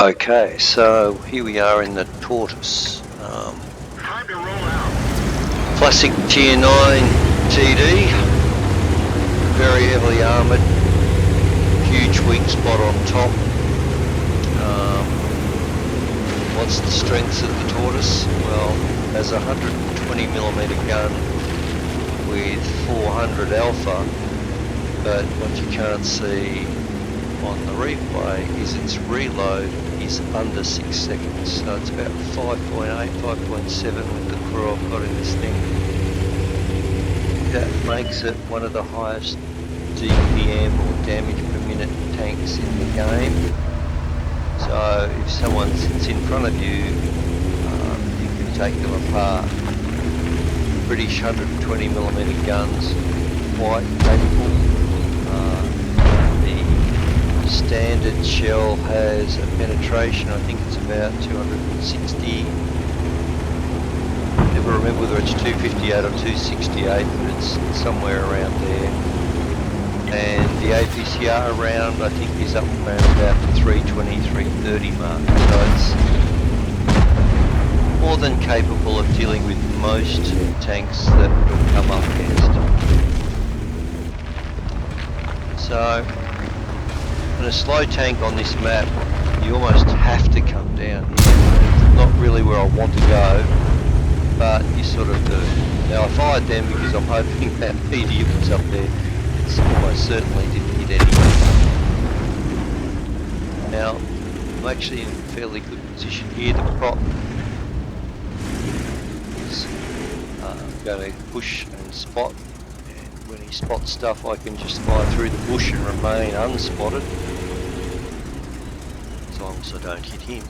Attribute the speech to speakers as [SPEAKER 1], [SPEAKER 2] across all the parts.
[SPEAKER 1] Okay, so here we are in the Tortoise.
[SPEAKER 2] Time to roll out.
[SPEAKER 1] Classic Tier 9 TD, very heavily armoured, huge weak spot on top. What's the strengths of the Tortoise? Well, has a 120mm gun with 400 alpha, but what you can't see on the replay is its reload is under 6 seconds, so it's about 5.8, 5.7 with the crew I've got in this thing. That makes it one of the highest DPM or damage per minute tanks in the game. So if someone sits in front of you, you can take them apart. British 120mm guns, quite capable. The standard shell has a penetration, I think it's about 260. Never remember whether it's 258 or 268, but it's somewhere around there. And the APCR round, I think, is up around about the 320, 330 mark. So it's more than capable of dealing with most tanks that will come up against. So, in a slow tank on this map, you almost have to come down here. It's not really where I want to go, but you sort of do. Now I fired them because I'm hoping that PD was up there. It's almost certainly didn't hit anything. Now, I'm actually in a fairly good position here. The prop is going to push and spot. And when he spots stuff, I can just fire through the bush and remain unspotted. As long as I don't hit him.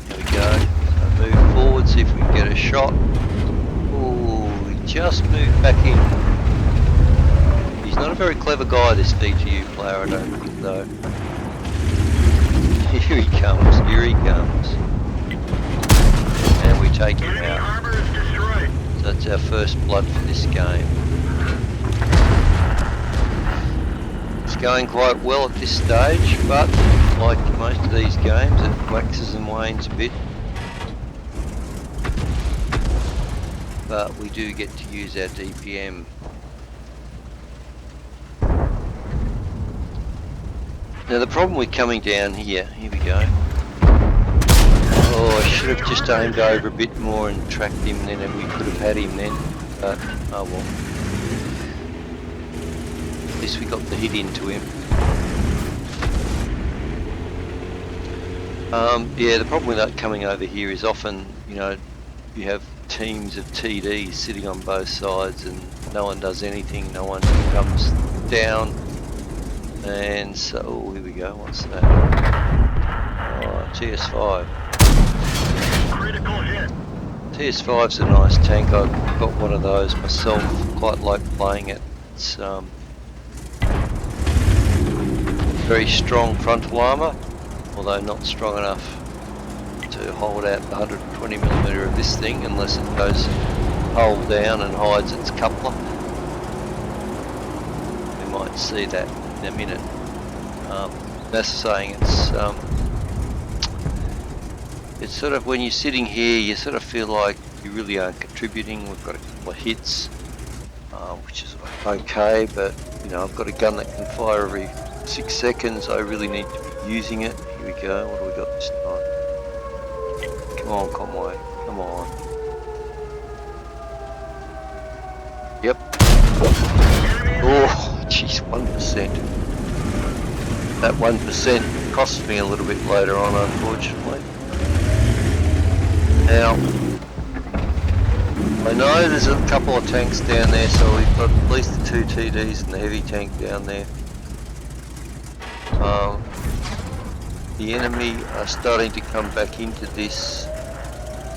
[SPEAKER 1] There we go. So move forward, see if we can get a shot. Oh, he just moved back in. He's not a very clever guy, this VGU player, I don't think, though. Here he comes, here he comes. And we take him out. So that's our first blood for this game. It's going quite well at this stage, but like most of these games, it waxes and wanes a bit. But we do get to use our DPM. Now the problem with coming down here we go. Oh, I should have just aimed over a bit more and tracked him then, and we could have had him then, but oh well. At least we got the hit into him. Yeah, the problem with that coming over here is often, you know, you have teams of TDs sitting on both sides and no one does anything, no one comes down. And so, oh, here we go, what's that? Oh, TS5.
[SPEAKER 2] Critical hit.
[SPEAKER 1] TS5's a nice tank, I've got one of those myself, quite like playing it. It's very strong frontal armour, although not strong enough to hold out the 120mm of this thing unless it goes hull down and hides its coupler. We might see that in a minute. That's saying it's sort of, when you're sitting here, you sort of feel like you really aren't contributing. We've got a couple of hits, which is okay, but you know, I've got a gun that can fire every 6 seconds. I really need to be using it. Here we go. What do we got this time? Come on, Conway. Come on. Yep. Oh, jeez, 1%. That 1% costs me a little bit later on, unfortunately. Now, I know there's a couple of tanks down there, so we've got at least the 2 TDs and the heavy tank down there. The enemy are starting to come back into this.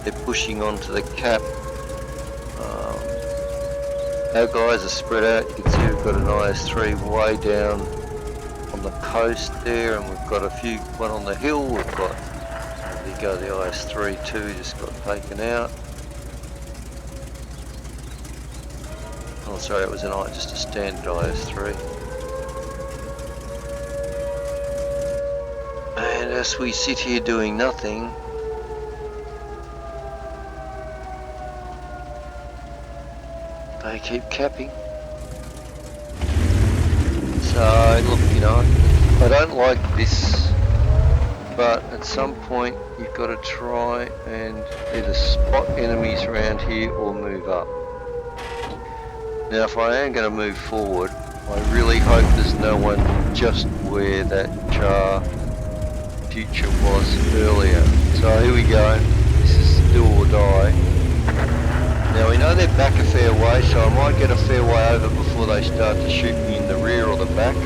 [SPEAKER 1] They're pushing onto the cap. Our guys are spread out. You can see we've got an IS-3 way down on the coast there, and we've got a few, one on the hill. We've got, there you go, the IS-3 too just got taken out. Oh sorry, it was just a standard IS-3. And as we sit here doing nothing, they keep capping. So look, you know, I don't like this, but at some point you've got to try and either spot enemies around here or move up. Now if I am going to move forward, I really hope there's no one just where that char future was earlier. So here we go, this is do or die. Now we know they're back a fair way, so I might get a fair way over before they start to shoot me in the rear or the back.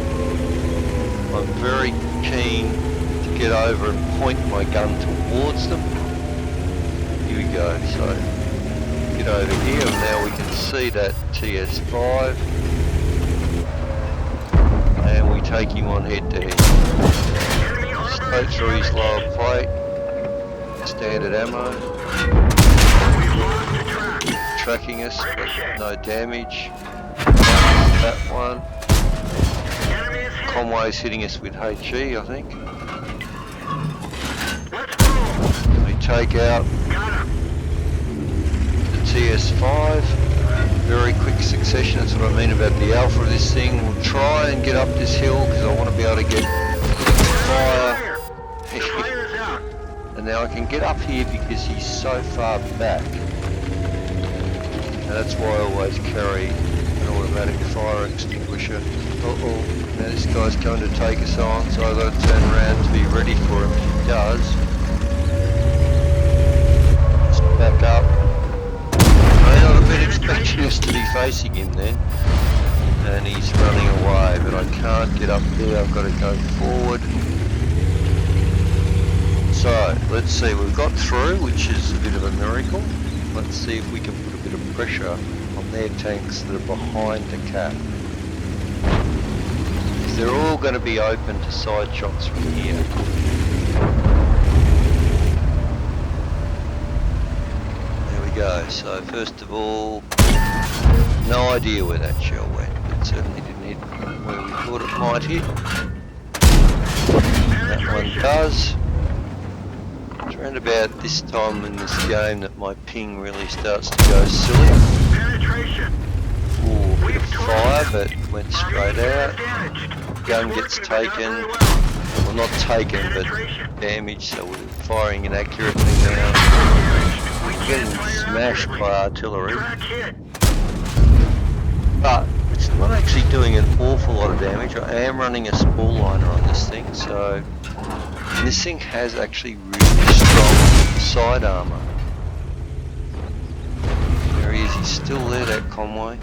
[SPEAKER 1] I'm very keen to get over and point my gun towards them. Here we go, so get over here and now we can see that TS5 and we take him on head to head. Straight through his lower plate, standard ammo. Tracking us, but no damage. That one. Conway's hitting us with HE, I think. We take out the TS5. Very quick succession, that's what I mean about the alpha of this thing. We'll try and get up this hill because I want to be able to get fire. And now I can get up here because he's so far back. And that's why I always carry an automatic fire extinguisher. Uh-oh, now this guy's going to take us on, so I've got to turn around to be ready for him if he does. Let's back up. I may not have been expecting us to be facing him then. And he's running away, but I can't get up there, I've got to go forward. So, let's see, we've got through, which is a bit of a miracle. Let's see if we can put a bit of pressure on their tanks that are behind the cap. Because they're all going to be open to side shots from here. There we go. So first of all, no idea where that shell went. It certainly didn't hit where we thought it might hit. That one does. It's around about this time in this game that my ping really starts to go silly. Ooh, bit of fire, but went straight out. Gun gets taken, well not taken, but damaged, so we're firing inaccurately now. We're getting smashed by artillery. But it's not actually doing an awful lot of damage. I am running a spall liner on this thing, so this thing has actually really strong side armour. There he is, he's still there, that Conway.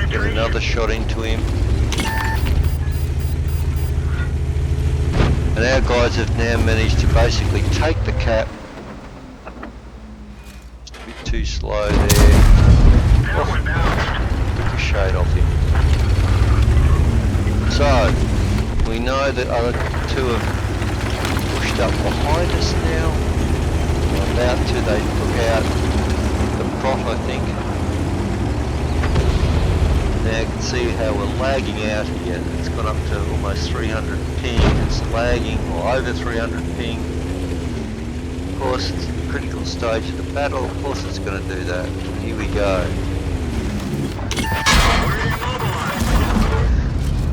[SPEAKER 1] Get another shot into him. And our guys have now managed to basically take the cap. Just a bit too slow there. Oh, ricocheted off him. So, we know that other two have pushed up behind us now. We're about to, they took out the prop, I think. Now you can see how we're lagging out here. It's gone up to almost 300 ping. It's lagging, or over 300 ping. Of course, it's the critical stage of the battle. Of course it's going to do that. Here we go.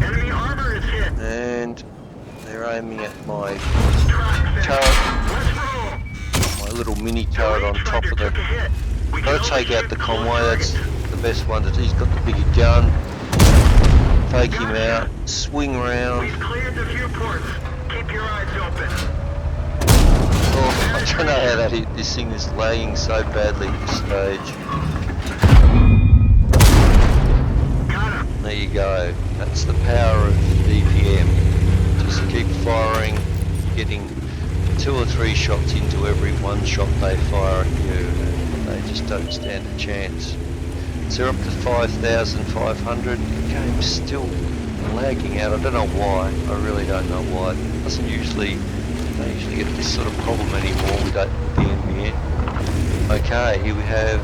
[SPEAKER 2] Enemy armor is hit.
[SPEAKER 1] And they're aiming at my turret. My little mini turret on top of it. Gotta take out the Conway, that's the best one. He's got the bigger gun. Take him out, swing round.
[SPEAKER 2] We've cleared the viewports. Keep your eyes open.
[SPEAKER 1] Oh, I don't know how that hit. This thing is lagging so badly at this stage.
[SPEAKER 2] Got him.
[SPEAKER 1] There you go. That's the power of DPM. Just keep firing, getting 2 or 3 shots into every one shot they fire at you. They just don't stand a chance. So we're up to 5,500. The game's still lagging out. I don't know why. I really don't know why. It doesn't usually, don't usually get this sort of problem anymore with the NBN. Okay, here we have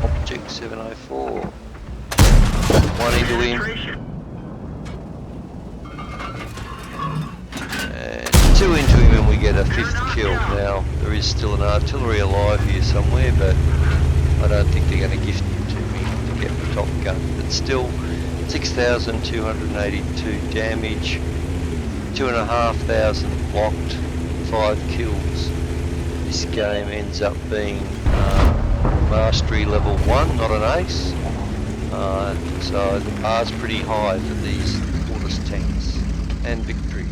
[SPEAKER 1] Object 704. One into him. And 2 into him and we get a 5th kill. Now, there is still an artillery alive here somewhere, but I don't think they're going to gift him to me to get the top gun. But still, 6,282 damage, 2,500 blocked, 5 kills. This game ends up being mastery level 1, not an ace. So the bar's pretty high for these Tortoise tanks. And victory.